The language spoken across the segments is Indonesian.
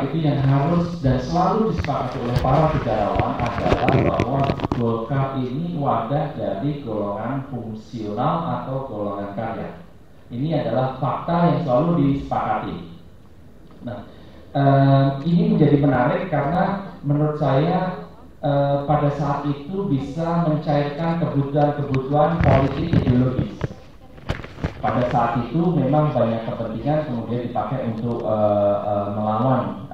itu yang harus dan selalu disepakati oleh para sejarawan adalah bahwa Golkar ini wadah dari golongan fungsional atau golongan karya. Ini adalah fakta yang selalu disepakati. Nah, ini menjadi menarik karena menurut saya pada saat itu bisa mencairkan kebutuhan-kebutuhan politik ideologis. Pada saat itu memang banyak kepentingan kemudian dipakai untuk melawan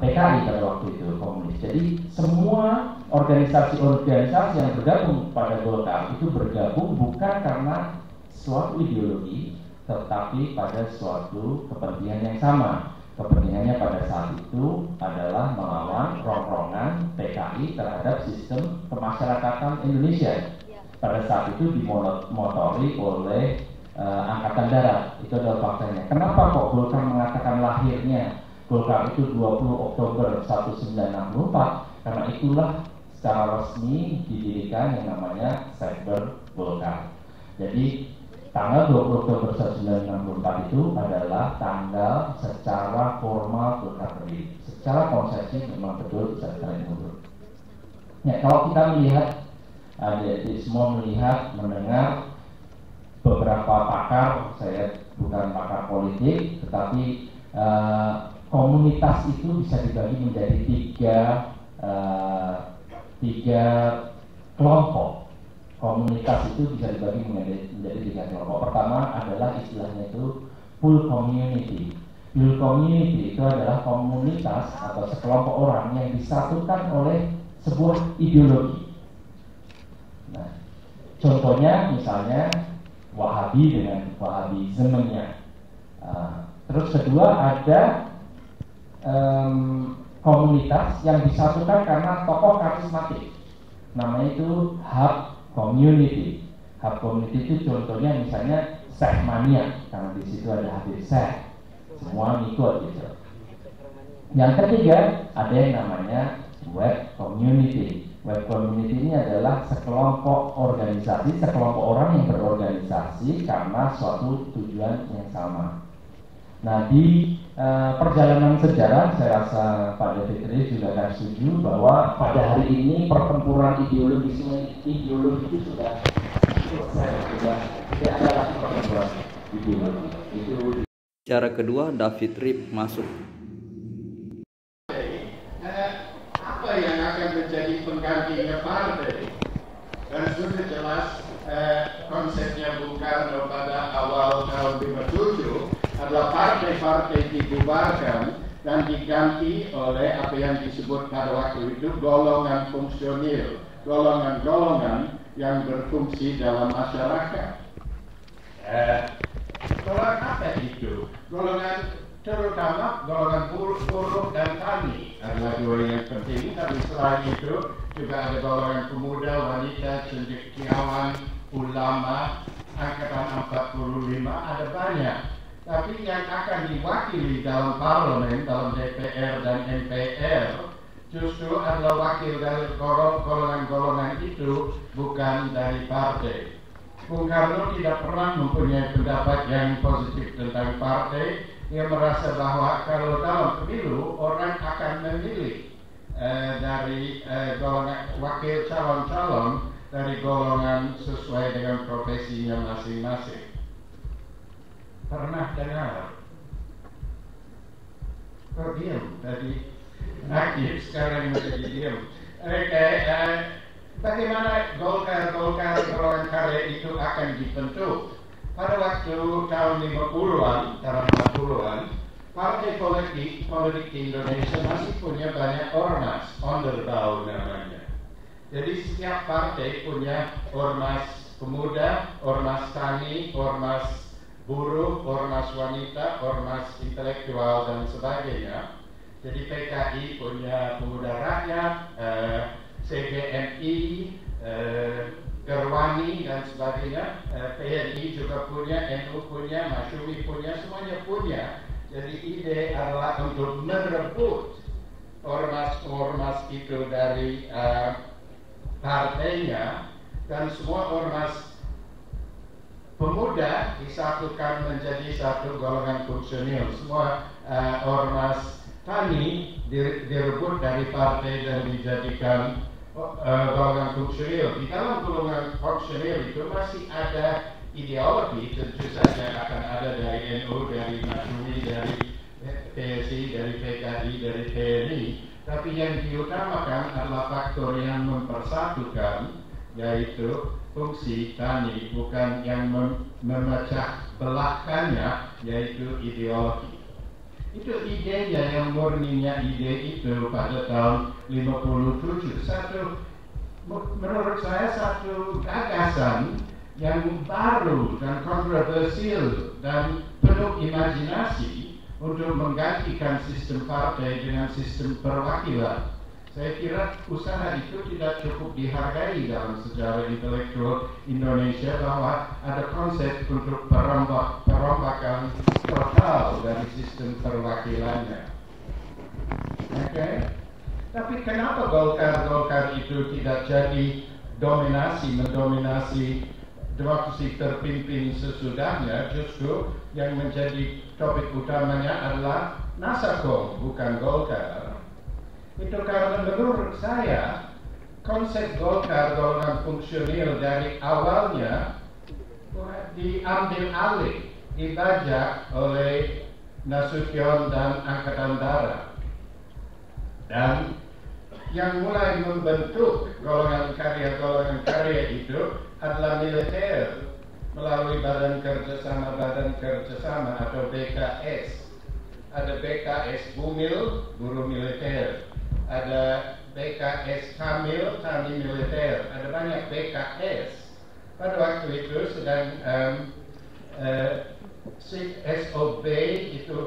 PKI pada waktu itu, komunis. Jadi semua organisasi-organisasi yang bergabung pada Golkar itu bergabung bukan karena suatu ideologi, tetapi pada suatu kepentingan yang sama. Kepentingannya pada saat itu adalah melawan rongrongan PKI terhadap sistem kemasyarakatan Indonesia. Pada saat itu dimotori oleh Angkatan Darat. Itu adalah faktanya. Kenapa kok Golkar mengatakan lahirnya Golkar itu 20 Oktober 1964? Karena itulah secara resmi didirikan yang namanya Sekber Golkar. Jadi tanggal 20 Oktober 1964 itu adalah tanggal secara formal Golkar berdiri. Secara konsepsi memang betul bisa kalian mundur. Ya, kalau kita melihat, adik-adik semua melihat, mendengar beberapa pakar, saya bukan pakar politik, tetapi komunitas itu bisa dibagi menjadi tiga kelompok. Komunitas itu bisa dibagi menjadi tiga kelompok. Pertama adalah istilahnya itu full community. Full community itu adalah komunitas atau sekelompok orang yang disatukan oleh sebuah ideologi. Nah, contohnya misalnya Wahabi dengan Wahabismenya. Terus kedua ada komunitas yang disatukan karena tokoh karismatik. Namanya itu hub community. Hub community itu contohnya misalnya Syekhmania, karena di situ ada Habib Syekh, semua ngikut gitu. Yang ketiga ada yang namanya web community. Web community ini adalah sekelompok organisasi, sekelompok orang yang berorganisasi karena suatu tujuan yang sama. Nah, di perjalanan sejarah, saya rasa Pak David juga akan setuju bahwa pada hari ini pertempuran ideologi itu sudah selesai, sudah tidak ada lagi pertempuran ideologi. Itu. Cara kedua, David Rip masuk. Apa yang akan menjadi penggantinya partai? Dan sudah jelas konsepnya Bung Karno pada awal tahun 57 adalah partai-partai dibubarkan dan diganti oleh apa yang disebut pada waktu itu golongan fungsionil, golongan-golongan yang berfungsi dalam masyarakat. Golongan apa itu? Golongan terutama golongan buruh dan tani adalah dua yang penting, tapi selain itu juga ada golongan pemuda, wanita, cendekiawan, ulama, angkatan 45, ada banyak. Tapi yang akan diwakili dalam parlemen, dalam DPR dan MPR justru adalah wakil dari golongan-golongan itu, bukan dari partai. Bung Karno tidak pernah mempunyai pendapat yang positif tentang partai. Dia merasa bahwa kalau dalam pemilu orang akan memilih dari golongan wakil calon-calon dari golongan sesuai dengan profesinya masing-masing. Pernah dengar? Kok diam tadi? Aktif sekarang menjadi diam. Bagaimana golongan golongan karya itu akan dibentuk? Pada waktu tahun 50-an, tahun 40-an, partai politik di Indonesia masih punya banyak ormas, onderbau namanya. Jadi setiap partai punya ormas pemuda, ormas tani, ormas buruh, ormas wanita, ormas intelektual dan sebagainya. Jadi PKI punya pemuda rakyat, CBMI, Gerwani dan sebagainya, PNI juga punya, NU punya, Masyumi punya, semuanya punya. Jadi ide adalah untuk merebut ormas-ormas itu dari partainya, dan semua ormas pemuda disatukan menjadi satu golongan fungsional. Semua ormas Tani direbut dari partai dan dijadikan golongan fungsional. Di dalam golongan fungsional itu masih ada ideologi, tentu saja akan ada dari NU, dari Masyumi, dari PSI, dari PKI, dari TNI. Tapi yang diutamakan adalah faktor yang mempersatukan, yaitu fungsi tani, bukan yang memecah belahkannya, yaitu ideologi. Itu idenya yang murninya ide itu pada tahun 57. Menurut saya satu gagasan yang baru dan kontroversial dan penuh imajinasi untuk menggantikan sistem partai dengan sistem perwakilan. Saya kira usaha itu tidak cukup dihargai dalam sejarah intelektual Indonesia, bahwa ada konsep untuk perombakan total dari sistem perwakilannya. Oke? Tapi kenapa Golkar itu tidak jadi mendominasi demokrasi terpimpin sesudahnya? Justru yang menjadi topik utamanya adalah Nasacom, bukan Golkar. Itu karena menurut saya konsep Golkar, golongan fungsional, dari awalnya diambil alih, dibajak oleh Nasution dan Angkatan Darat. Dan yang mulai membentuk golongan karya itu adalah militer melalui Badan Kerjasama atau BKS. Ada BKS Bumil, buruh militer. Ada BKS Kamil, tani militer. Ada banyak BKS. Pada waktu itu sedang SOB itu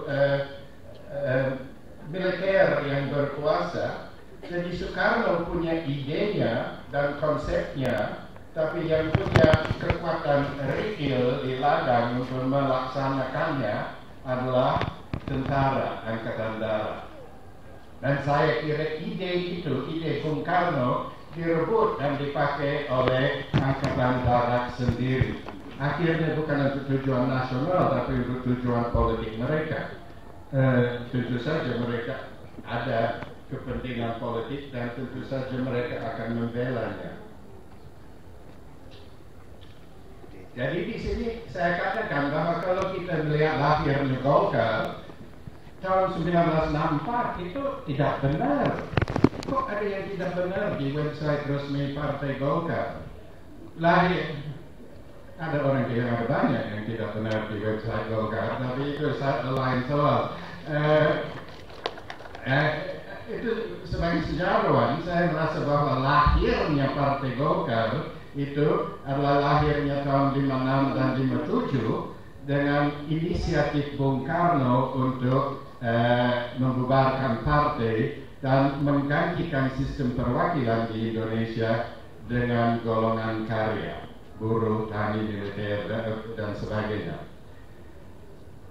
militer yang berkuasa. Jadi Soekarno punya idenya dan konsepnya, tapi yang punya kekuatan real di ladang untuk melaksanakannya adalah tentara Angkatan Darat. Dan saya kira ide Bung Karno direbut dan dipakai oleh Angkatan Darat sendiri. Akhirnya bukan untuk tujuan nasional, tapi untuk tujuan politik mereka. Tentu saja mereka ada kepentingan politik dan tentu saja mereka akan membelanya. Jadi di sini saya katakan bahwa kalau kita melihat lahirnya Golkar tahun 1964 itu tidak benar. Kok ada yang tidak benar di website resmi Partai Golkar? Lahir, ada orang yang ada banyak yang tidak benar di website Golkar, tapi itu lain soal. Itu sebagai sejarawan, saya merasa bahwa lahirnya Partai Golkar itu adalah lahirnya tahun 56 dan 57 dengan inisiatif Bung Karno untuk membubarkan partai dan menggantikan sistem perwakilan di Indonesia dengan golongan karya, buruh, tani, militer, dan sebagainya.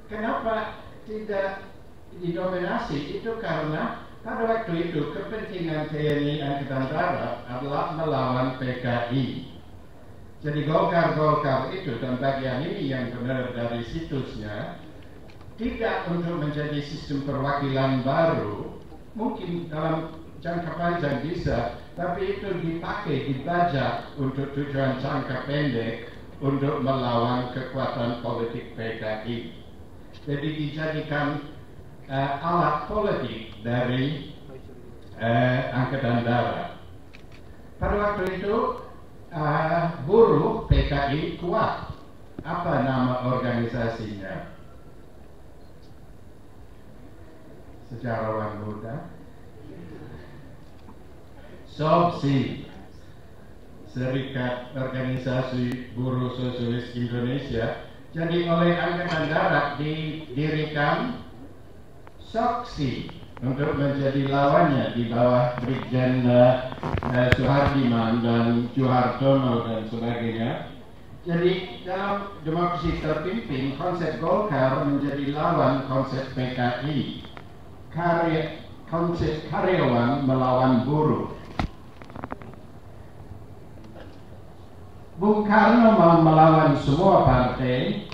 Kenapa tidak didominasi? Itu karena pada waktu itu kepentingan TNI Angkatan Darat adalah melawan PKI. Jadi Golkar itu, dan bagian ini yang benar dari situsnya, tidak untuk menjadi sistem perwakilan baru, mungkin dalam jangka panjang bisa, tapi itu dibajak untuk tujuan jangka pendek untuk melawan kekuatan politik PKI. Jadi dijadikan alat politik dari Angkatan Darat. Pada waktu itu buruh PKI kuat. Apa nama organisasinya? Sejarawan muda, SOBSI, Serikat Organisasi Buruh Sosialis Indonesia. Jadi oleh Angkatan Darat didirikan SOKSI untuk menjadi lawannya di bawah Brigjen Suhardiman dan Juhartono dan sebagainya. Jadi dalam demokrasi terpimpin, konsep Golkar menjadi lawan konsep PKI. Konsep karyawan melawan buruh. Bung Karno mau melawan semua partai,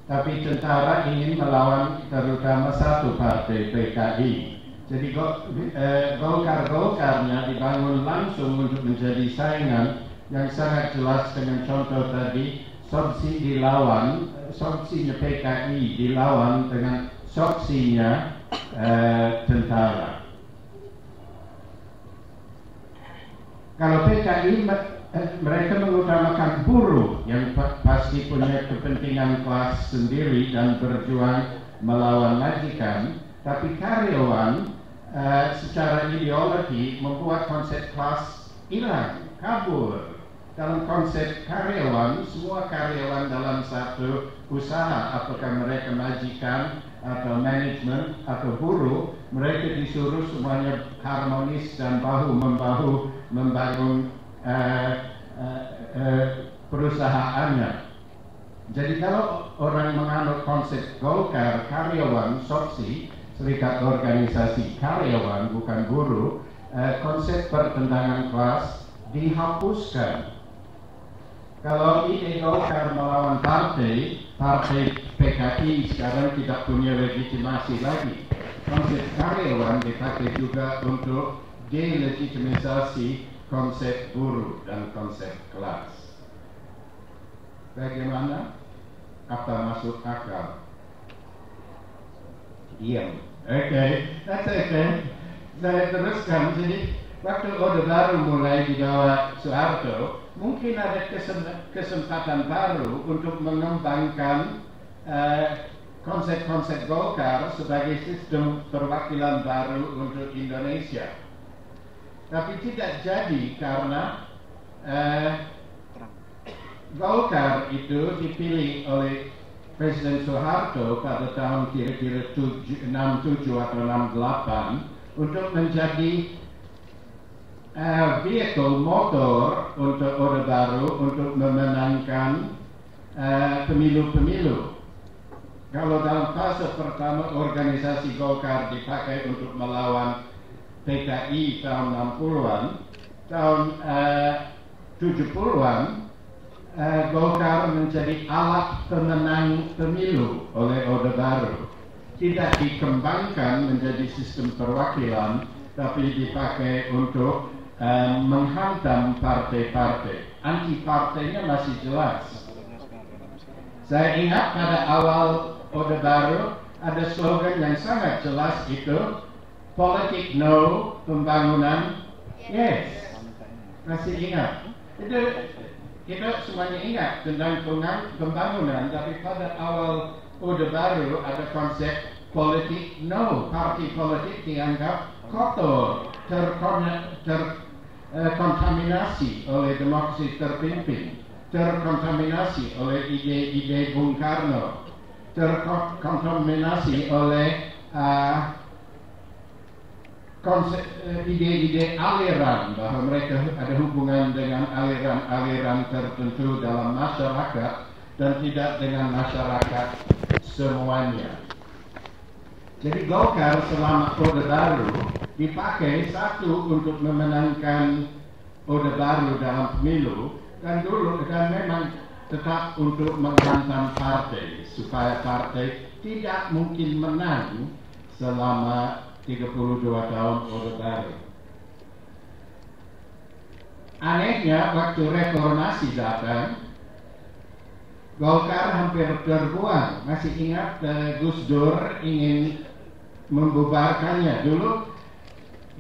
tapi tentara ingin melawan terutama satu partai, PKI. Jadi Golkar-Golkarnya dibangun langsung untuk menjadi saingan yang sangat jelas dengan contoh tadi, sopsinya PKI dilawan dengan sopsinya tentara. Kalau PKI mereka mengutamakan buruh yang pasti punya kepentingan kelas sendiri dan berjuang melawan majikan, tapi karyawan secara ideologi membuat konsep kelas hilang, kabur. Dalam konsep karyawan, semua karyawan dalam satu usaha, apakah mereka majikan atau manajemen atau buruh, mereka disuruh semuanya harmonis dan bahu-membahu membangun perusahaannya. Jadi kalau orang menganut konsep Golkar, karyawan, SOPSI, Serikat Organisasi Karyawan bukan buruh, konsep pertentangan kelas dihapuskan. Kalau ide Golkar melawan partai PKI sekarang tidak punya legitimasi lagi. Konsep karyawan dipakai juga untuk delegitimasi konsep buruh dan konsep kelas. Bagaimana? Apa masuk akal? Diam. Oke, that's okay. Saya teruskan. Jadi waktu Orde Baru mulai di bawah Soeharto, mungkin ada kesempatan baru untuk mengembangkan konsep-konsep Golkar sebagai sistem perwakilan baru untuk Indonesia. Tapi tidak jadi karena Golkar itu dipilih oleh Presiden Soeharto pada tahun kira-kira 67 atau 68 untuk menjadi vehicle motor untuk Orde Baru untuk memenangkan pemilu-pemilu. Kalau dalam fase pertama organisasi Golkar dipakai untuk melawan PKI tahun 60-an, tahun 70-an Golkar menjadi alat pemenang pemilu oleh Orde Baru. Tidak dikembangkan menjadi sistem perwakilan, tapi dipakai untuk menghantam partai-partai. Anti-partainya masih jelas. Saya ingat pada awal Orde Baru ada slogan yang sangat jelas itu, politik no, pembangunan yes. Masih ingat? Kita semuanya ingat tentang pembangunan, tapi pada awal Orde Baru ada konsep politik no, parti politik dianggap kotor, terkontaminasi oleh demokrasi terpimpin, terkontaminasi oleh ide-ide Bung Karno, terkontaminasi oleh konsep ide-ide aliran, bahwa mereka ada hubungan dengan aliran-aliran tertentu dalam masyarakat dan tidak dengan masyarakat semuanya. Jadi Golkar selama Orde Baru dipakai satu untuk memenangkan Orde Baru dalam pemilu, dan memang tetap untuk menghantam partai supaya partai tidak mungkin menang selama 32 tahun Orde Baru. Anehnya waktu reformasi datang, Golkar hampir terbuang. Masih ingat Gus Dur ingin membubarkannya. Dulu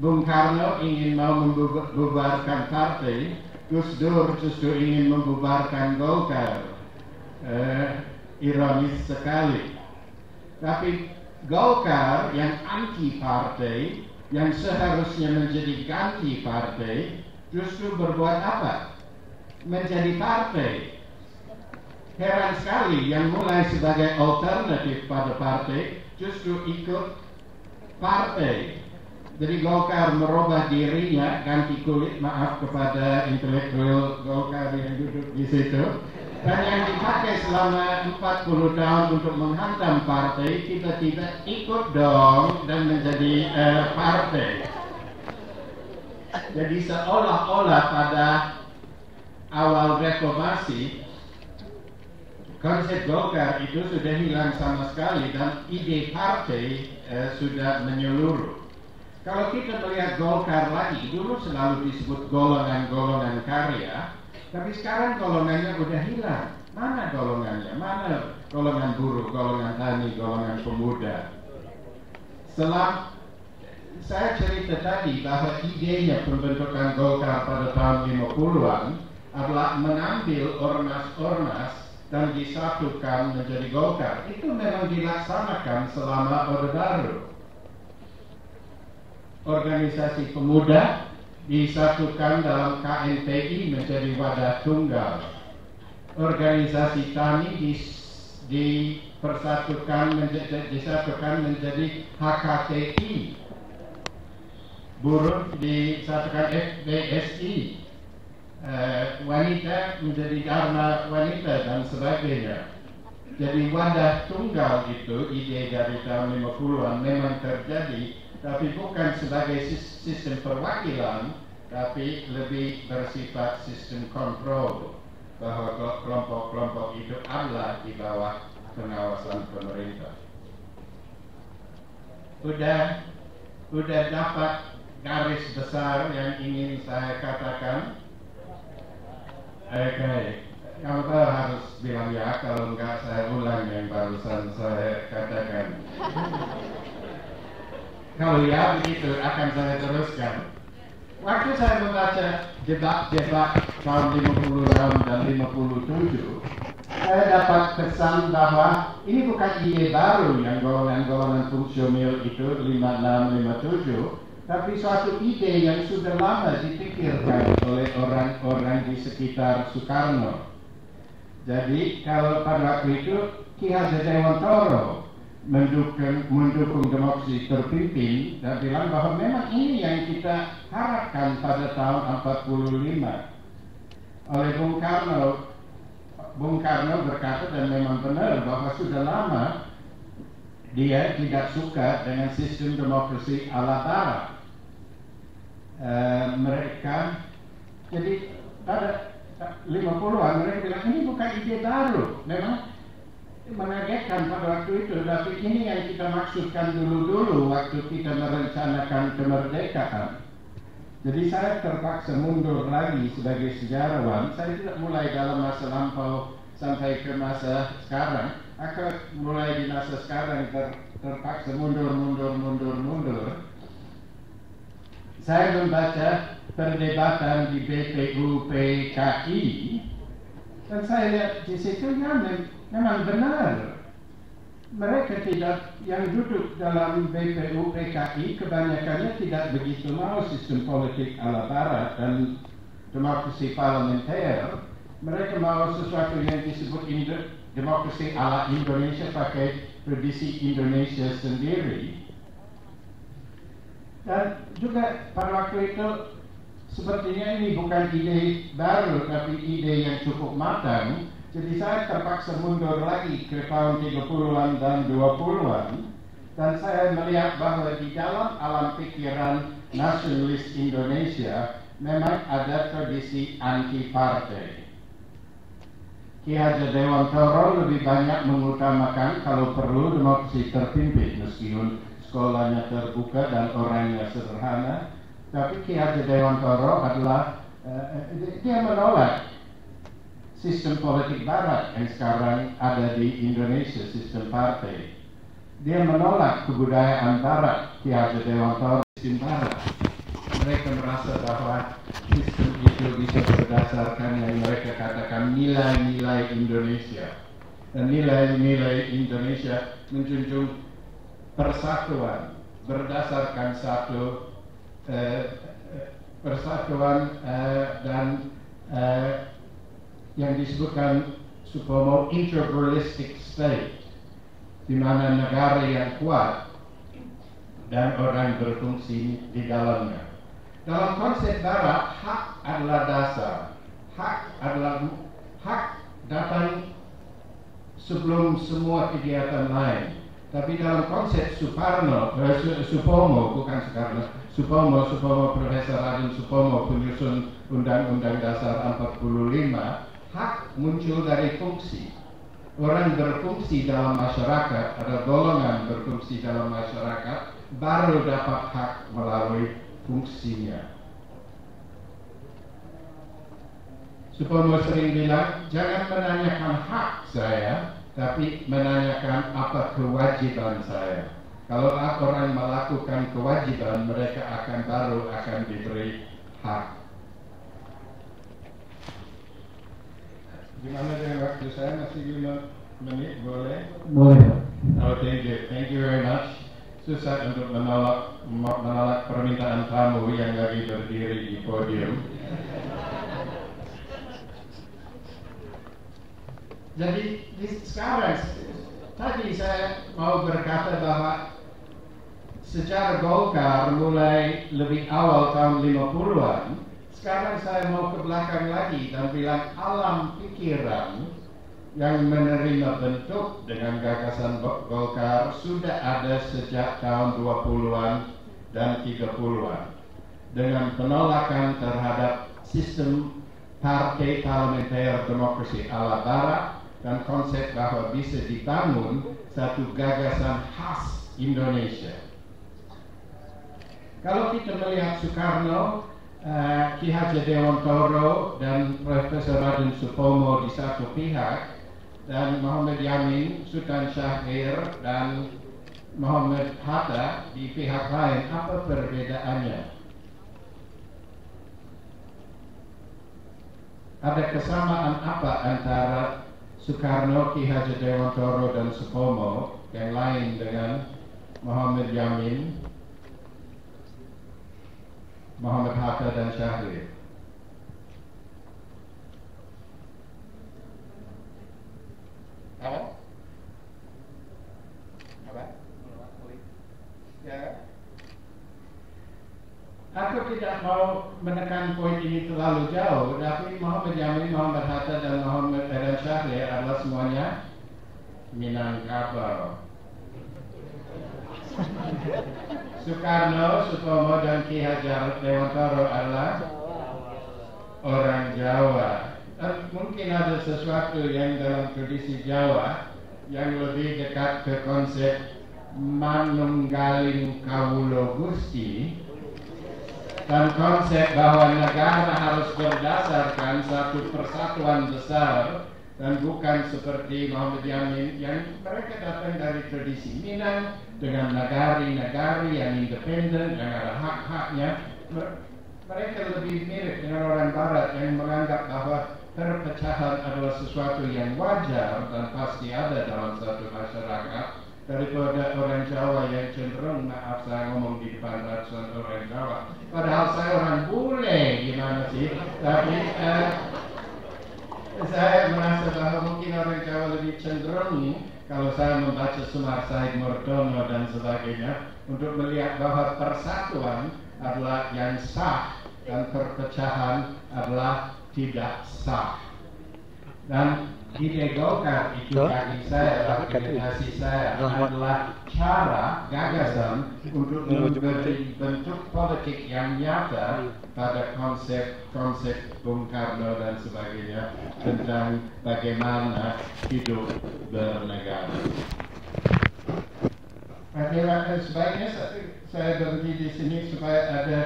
Bung Karno ingin mau membubarkan partai, Gus Dur justru ingin membubarkan Golkar. Ironis sekali. Tapi Golkar yang anti partai, yang seharusnya menjadi ganti partai, justru berbuat apa? Menjadi partai. Heran sekali, yang mulai sebagai alternatif pada partai justru ikut partai. Jadi Golkar merubah dirinya, ganti kulit, maaf kepada intelektual Golkar yang duduk di situ. Dan yang dipakai selama 40 tahun untuk menghantam partai, tiba-tiba ikut dong dan menjadi partai. Jadi seolah-olah pada awal reformasi, konsep Golkar itu sudah hilang sama sekali dan ide partai sudah menyeluruh. Kalau kita melihat Golkar lagi, dulu selalu disebut golongan-golongan karya, tapi sekarang golongannya udah hilang. Mana golongannya? Mana golongan buruh, golongan tani, golongan pemuda? Saya cerita tadi bahwa idenya pembentukan Golkar pada tahun 50-an adalah mengambil ormas-ormas dan disatukan menjadi Golkar. Itu memang dilaksanakan selama Orde Baru. Organisasi pemuda disatukan dalam KNPI menjadi wadah tunggal. Organisasi tani disatukan menjadi HKTI. Buruh disatukan FBSI. Wanita menjadi Dharma Wanita dan sebagainya. Jadi wadah tunggal itu ide dari tahun 50-an memang terjadi, tapi bukan sebagai sistem perwakilan, tapi lebih bersifat sistem kontrol, bahwa kelompok-kelompok itu adalah di bawah pengawasan pemerintah. Udah dapat garis besar yang ingin saya katakan. Oke, kamu harus bilang ya, kalau enggak saya ulang yang barusan saya katakan. Kalau ya begitu akan saya teruskan. Waktu saya membaca debat-debat tahun 56 dan 57, saya dapat kesan bahwa ini bukan ide baru yang golongan-golongan fungsional itu 56, 57, tapi suatu ide yang sudah lama dipikirkan oleh orang-orang di sekitar Soekarno. Jadi kalau pada waktu itu Ki Hajar Dewantara mendukung demokrasi terpimpin dan bilang bahwa memang ini yang kita harapkan pada tahun 45. Oleh Bung Karno berkata, dan memang benar, bahwa sudah lama dia tidak suka dengan sistem demokrasi ala Barat. Mereka, jadi pada 50-an mereka bilang ini bukan ide baru, memang mengagetkan pada waktu itu, tapi ini yang kita maksudkan dulu-dulu waktu kita merencanakan kemerdekaan. Jadi saya terpaksa mundur lagi sebagai sejarawan. Saya tidak mulai dalam masa lampau sampai ke masa sekarang. Akan mulai di masa sekarang terpaksa mundur. Saya membaca perdebatan di BPU PKI dan saya lihat di situ memang benar. Mereka yang duduk dalam BPU PKI kebanyakannya tidak begitu mau sistem politik ala Barat dan demokrasi parlementer. Mereka mau sesuatu yang disebut demokrasi ala Indonesia pakai tradisi Indonesia sendiri. Dan juga pada waktu itu sepertinya ini bukan ide baru tapi ide yang cukup matang. Jadi saya terpaksa mundur lagi ke tahun 30-an dan 20-an dan saya melihat bahwa di dalam alam pikiran nasionalis Indonesia memang ada tradisi anti partai. Ki Hajar Dewantara lebih banyak mengutamakan kalau perlu demokrasi terpimpin meskipun sekolahnya terbuka dan orangnya sederhana, tapi Ki Hajar Dewantara adalah dia menolak sistem politik Barat yang sekarang ada di Indonesia, sistem partai. Dia menolak kebudayaan Barat, Ki Hajar Dewantara sistem Barat. Mereka merasa bahwa sistem itu bisa berdasarkan yang mereka katakan nilai-nilai Indonesia. Dan nilai-nilai Indonesia menjunjung persatuan berdasarkan satu persatuan dan yang disebutkan supaya integralistic state, di mana negara yang kuat dan orang berfungsi di dalamnya. Dalam konsep Barat, hak adalah dasar. Hak datang sebelum semua kegiatan lain. Tapi dalam konsep Supomo, Profesor Raden Supomo, penyusun Undang-Undang Dasar 45, hak muncul dari fungsi. Orang berfungsi dalam masyarakat, ada golongan berfungsi dalam masyarakat, baru dapat hak melalui fungsinya. Supomo sering bilang, jangan menanyakan hak saya, tapi menanyakan apa kewajiban saya. Kalau orang melakukan kewajiban, mereka baru akan diberi hak. Gimana dengan waktu saya? Masih 5 menit, boleh? Boleh. Oh, thank you. Thank you very much. Susah untuk menolak permintaan tamu yang lagi berdiri di podium. Jadi sekarang, tadi saya mau berkata bahwa sejarah Golkar mulai lebih awal tahun 50-an, sekarang saya mau ke belakang lagi dan bilang alam pikiran yang menerima bentuk dengan gagasan Golkar sudah ada sejak tahun 20-an dan 30-an. Dengan penolakan terhadap sistem partai parlementer demokrasi ala barat, dan konsep bahwa bisa dibangun satu gagasan khas Indonesia. Kalau kita melihat Soekarno, Ki Hajar Dewantara dan Profesor Raden Supomo di satu pihak, dan Muhammad Yamin, Sultan Syahrir, dan Muhammad Hatta di pihak lain, apa perbedaannya? Ada kesamaan apa antara Soekarno, Ki Hajar Dewantara dan Supomo yang lain dengan Muhammad Yamin, Muhammad Hatta dan Syahrir? Apa? Ya. Aku tidak mau menekan poin ini terlalu jauh, tapi Muhammad Yamin, Muhammad Hatta dan Muhammad dan Syahrir adalah semuanya Minangkabau. Soekarno, Supomo dan Ki Hajar Dewantara adalah orang Jawa. Dan mungkin ada sesuatu yang dalam tradisi Jawa yang lebih dekat ke konsep manunggaling kawula Gusti, dan konsep bahwa negara harus berdasarkan satu persatuan besar dan bukan seperti Muhammad Yamin yang mereka datang dari tradisi Minang dengan nagari-nagari yang independen yang ada hak-haknya. Mereka lebih mirip dengan orang Barat yang menganggap bahwa perpecahan adalah sesuatu yang wajar dan pasti ada dalam satu masyarakat, daripada orang Jawa yang cenderung, maaf saya ngomong di depan ratusan orang Jawa, padahal saya orang bule, gimana sih? Tapi saya merasa bahwa mungkin orang Jawa lebih cenderung, kalau saya membaca Sumar Said Murtono dan sebagainya, untuk melihat bahwa persatuan adalah yang sah dan perpecahan adalah tidak sah. Dan ide Golkar itu bagi saya, rekomendasi saya adalah cara, gagasan untuk memberi bentuk politik yang nyata pada konsep Bung Karno dan sebagainya tentang bagaimana hidup bernegara. Sebaiknya saya berhenti di sini supaya ada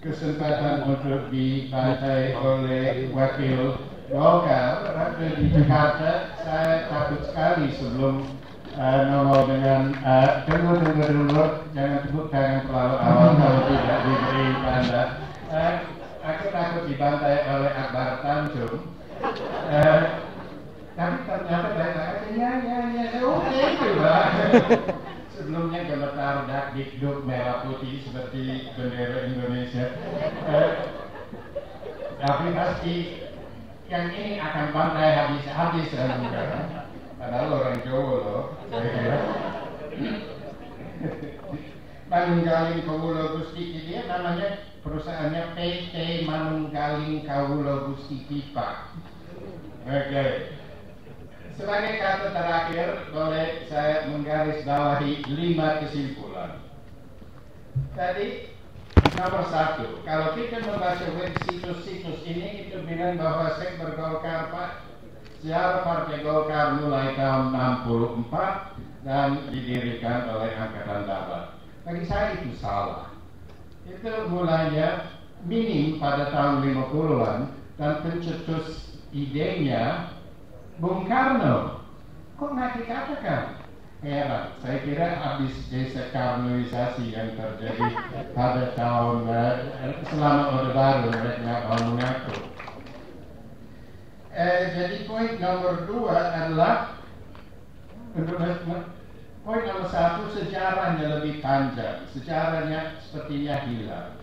kesempatan untuk dibantai oleh wakil Golkar. Di Jakarta saya takut sekali sebelum nongol dengan tunggu dulu, jangan tepuk tangan terlalu awal kalau tidak diberi tanda. Aku takut dibantai oleh Akbar Tanjung. Tapi ternyata baik-baik aja, oke juga. Sebelumnya gemetar dakdikduk merah putih seperti bendera Indonesia. Tapi pasti yang ini akan bantai habis-habis padahal orang Jawa loh, saya kira. Manunggaling Kawula Gusti, dia namanya perusahaannya PT Manunggaling Kawula Gusti Pipa. Oke. Sebagai kata terakhir, boleh saya menggarisbawahi 5 kesimpulan. Tadi, nomor 1, kalau kita membaca web situs-situs ini, itu bilang bahwa Sekber Golkar, sejarah Partai Golkar mulai tahun 64 dan didirikan oleh Angkatan Darat. Bagi saya itu salah. Itu mulanya minim pada tahun 50-an dan pencetus idenya Bung Karno. Kok nggak dikatakan? Heran, saya kira habis desekarnoisasi yang terjadi pada tahun selama Orde Baru mereka nggak mau mengaku. Jadi poin nomor 2 adalah poin nomor 1, sejarahnya lebih panjang, sejarahnya sepertinya hilang.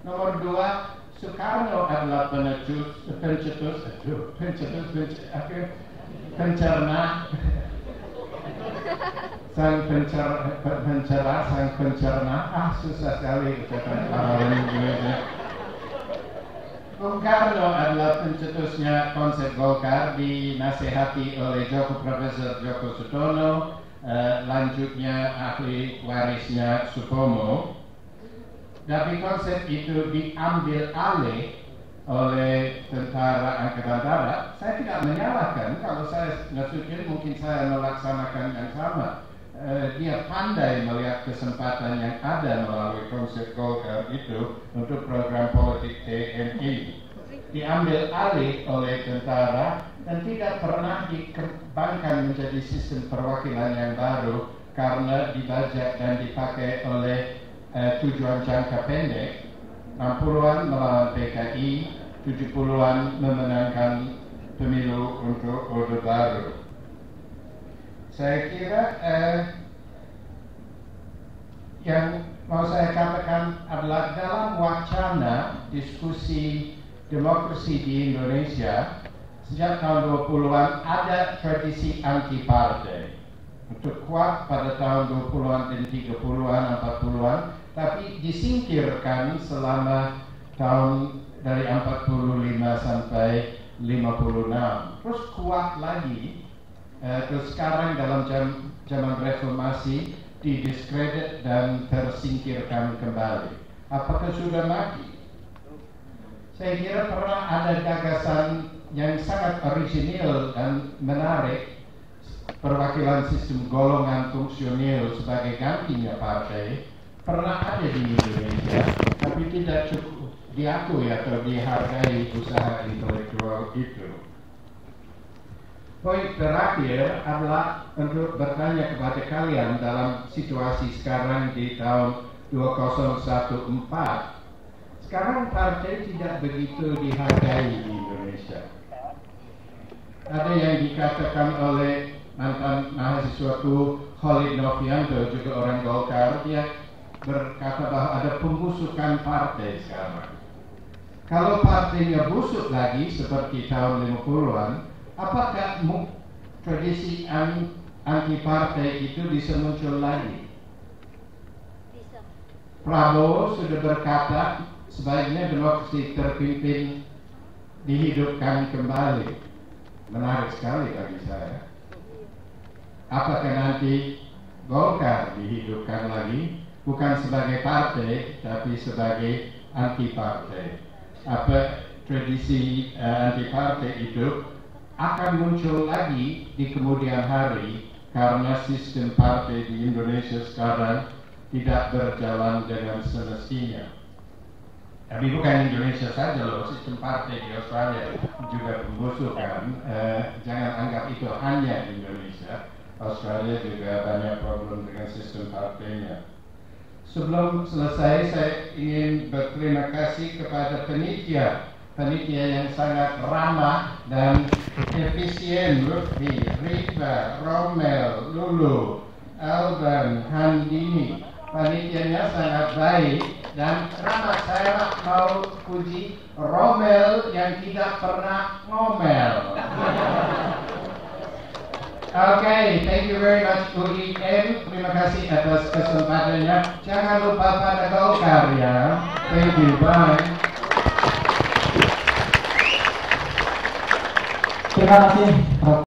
Nomor 2, Soekarno adalah sang pencerna, susah sekali ucapan orang Indonesia. Bung Karno adalah pencetusnya konsep Golkar, dinasehati oleh Profesor Djoko Sutomo, lanjutnya ahli warisnya Supomo. Tapi konsep itu diambil alih oleh tentara Angkatan Darat. Saya tidak menyalahkan, kalau saya nasukin mungkin saya melaksanakan yang sama. Dia pandai melihat kesempatan yang ada melalui konsep Golkar itu untuk program politik TNI. Diambil alih oleh tentara dan tidak pernah dikembangkan menjadi sistem perwakilan yang baru karena dibajak dan dipakai oleh tujuan jangka pendek. 60-an melawan PKI, 70-an memenangkan pemilu untuk Orde Baru. Saya kira yang mau saya katakan adalah dalam wacana diskusi demokrasi di Indonesia sejak tahun 20-an ada tradisi anti partai. Untuk kuat pada tahun 20-an dan 30-an, 40-an, tapi disingkirkan selama tahun dari 45 sampai 56. Terus kuat lagi, terus sekarang dalam zaman reformasi didiskredit dan tersingkirkan kembali. Apakah sudah mati? Saya kira pernah ada gagasan yang sangat orisinil dan menarik, perwakilan sistem golongan fungsional sebagai gantinya partai, pernah ada di Indonesia, tapi tidak cukup diakui atau dihargai usaha intelektual itu. Poin terakhir adalah untuk bertanya kepada kalian dalam situasi sekarang di tahun 2014. Sekarang partai tidak begitu dihargai di Indonesia. Ada yang dikatakan oleh mantan mahasiswaku Khalid Novianto, juga orang Golkar, dia berkata bahwa ada pembusukan partai sekarang. Kalau partainya busuk lagi seperti tahun 50-an, apakah tradisi anti partai itu bisa muncul lagi? Bisa. Prabowo sudah berkata sebaiknya demokrasi terpimpin dihidupkan kembali. Menarik sekali bagi saya. Apakah nanti Golkar dihidupkan lagi, bukan sebagai partai tapi sebagai anti partai? Apa tradisi anti partai itu akan muncul lagi di kemudian hari karena sistem partai di Indonesia sekarang tidak berjalan dengan semestinya. Tapi bukan Indonesia saja loh, sistem partai di Australia juga pembusukan. Jangan anggap itu hanya Indonesia. Australia juga banyak problem dengan sistem partainya. Sebelum selesai, saya ingin berterima kasih kepada panitia yang sangat ramah dan efisien. Lutfi, Rita, Romel, Lulu, Alban, Handini. Panitianya sangat baik dan ramah. Saya mau puji Romel yang tidak pernah ngomel. Okay, thank you very much Uli M. Terima kasih atas kesempatannya. Jangan lupa pada Golkar ya. Thank you, bye. Terima kasih.